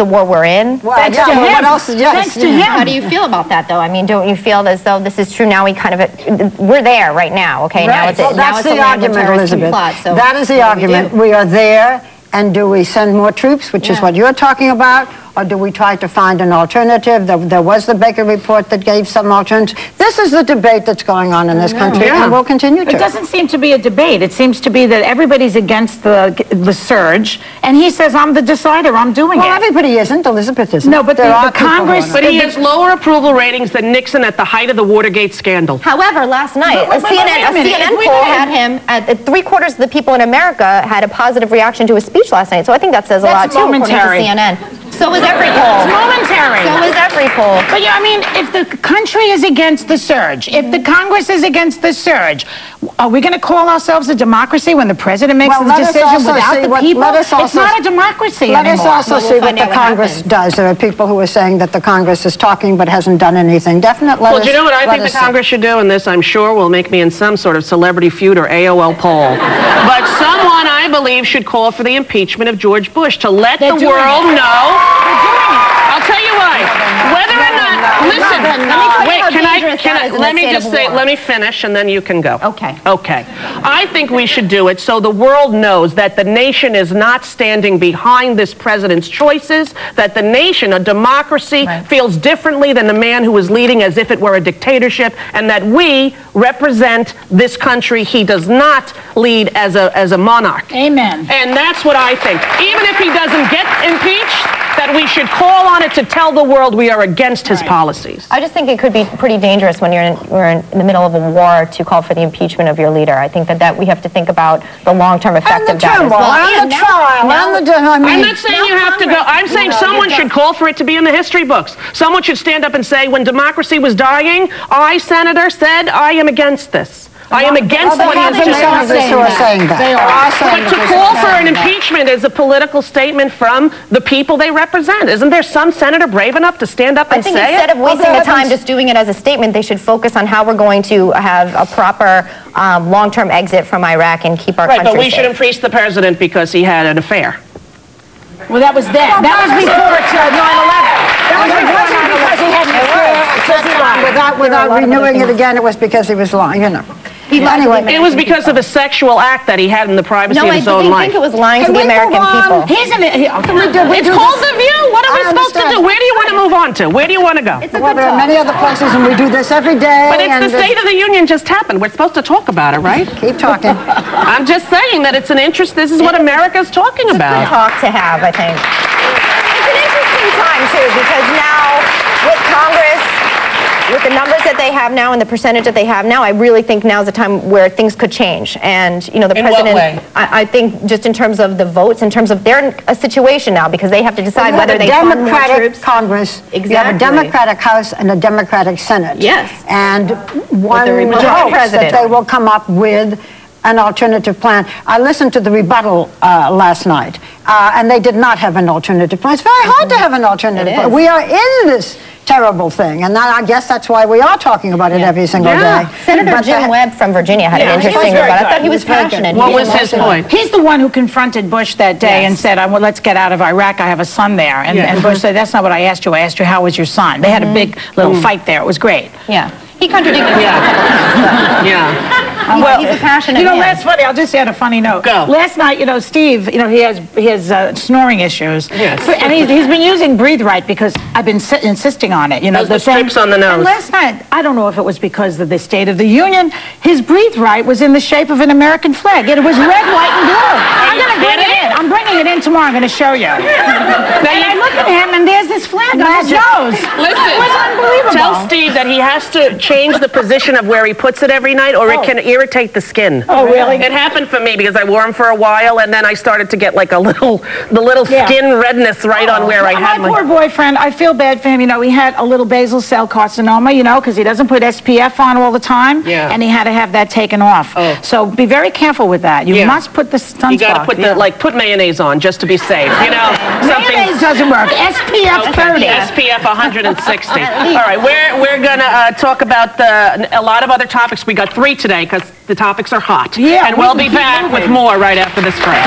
the war we're in. Well, thanks to him. What else? Yes. Thanks to him. How do you feel about that, though? I mean, don't you feel as though this is true now? We're there right now, okay? Right. Now that's the argument, Elizabeth. Plot, so that is the argument. We are there, and do we send more troops, which is what you're talking about, or do we try to find an alternative? There was the Baker report that gave some alternatives. This is the debate that's going on in this country, and will continue to. It doesn't seem to be a debate. It seems to be that everybody's against the surge, and he says, I'm the decider, I'm doing it. Well, everybody isn't. Elizabeth isn't. No, but the Congress... But he has lower approval ratings than Nixon at the height of the Watergate scandal. However, last night, a CNN poll had him, at 3/4 of the people in America had a positive reaction to his speech last night, so I think that says a lot, too, according to CNN. So is every poll. It's momentary. So is every poll. But yeah, I mean, if the country is against the surge, if the Congress is against the surge, are we going to call ourselves a democracy when the president makes the decision without the people? It's not a democracy anymore. Let us also see what the Congress does. There are people who are saying that the Congress is talking but hasn't done anything. Definitely. Well, do you know what I think the Congress should do? And this, I'm sure, will make me in some sort of Celebrity Feud or AOL poll. But someone, I believe, should call for the impeachment of George Bush to let the world know. I'll tell you why. Whether or not, listen, let me just say, let me finish and then you can go. Okay. Okay. I think we should do it so the world knows that the nation is not standing behind this president's choices, that the nation, a democracy, feels differently than the man who is leading as if it were a dictatorship, and that we represent this country. He does not lead as a monarch. Amen. And that's what I think. Even if he doesn't get impeached, that we should call on it to tell the world we are against his policies. I just think it could be pretty dangerous when we're in the middle of a war to call for the impeachment of your leader. I think that we have to think about the long-term effect of that as well. I'm not saying you have to go. I'm saying someone should call for it to be in the history books. Someone should stand up and say, when democracy was dying, I, Senator, said I am against this. I am against what he has just saying that. They are. But to call for an impeachment is a political statement from the people they represent. Isn't there some senator brave enough to stand up and say it? I think instead of wasting the time just doing it as a statement, they should focus on how we're going to have a proper long-term exit from Iraq and keep our country safe. But we should impeach the president because he had an affair. Well, that was then. That was before 9/11. That was because he had an affair. Without renewing it again, it was because he was lying, you know. Anyway, it was because of a sexual act that he had in the privacy of his own life. I think it was lying to the American people. It's called The View. What are we supposed to do? Where do you want to move on to? Where do you want to go? Well, there are many other places, and we do this every day. But it's the State of the Union just happened. We're supposed to talk about it, right? Keep talking. I'm just saying that it's an interest. This is what America's talking about. It's a good talk to have, I think. It's an interesting time, too, because now with Congress, with the numbers that they have now and the percentage that they have now, I really think now's the time where things could change. And, you know, the president, what way? I think just in terms of the votes, in terms of they're in a situation now because they have to decide whether they fund more troops. Congress, exactly. You have a Democratic House and a Democratic Senate. Yes. And one hopes that they will come up with an alternative plan. I listened to the rebuttal last night, and they did not have an alternative plan. It's very hard to have an alternative plan. We are in this terrible thing, and I guess that's why we are talking about it every single day. Senator Jim Webb from Virginia had an interesting rebuttal. I thought he was passionate. What was his point? He's the one who confronted Bush that day and said, well, let's get out of Iraq. I have a son there. And Bush said, that's not what I asked you. I asked you, how was your son? They had a big little fight there. It was great. Yeah. He contradicted himself a couple times. Yeah. He's a passionate man. That's funny. I'll just add a funny note. Go. Last night, Steve, he has snoring issues. Yes. And he's been using Breathe Right because I've been insisting on it. The strips on the nose. And last night, I don't know if it was because of the State of the Union, his Breathe Right was in the shape of an American flag. It was red, white, and blue. I'm going to bring it in. I'm bringing it in tomorrow. I'm going to show you. And I look at him, and there's this flag on his nose. Listen, it was unbelievable. Tell Steve that he has to change the position of where he puts it every night, or it can irritate the skin. Oh, really? It happened for me because I wore them for a while, and then I started to get like the little skin redness right on where I had my poor boyfriend. I feel bad for him. He had a little basal cell carcinoma. Because he doesn't put SPF on all the time. Yeah. And he had to have that taken off. Oh. So be very careful with that. You must put the sunscreen. You got to put mayonnaise on just to be safe. Mayonnaise doesn't work. SPF 30. SPF 160. All right, we're gonna talk about a lot of other topics. We got 3 today because the topics are hot. Yeah. And we'll be back with more right after this break.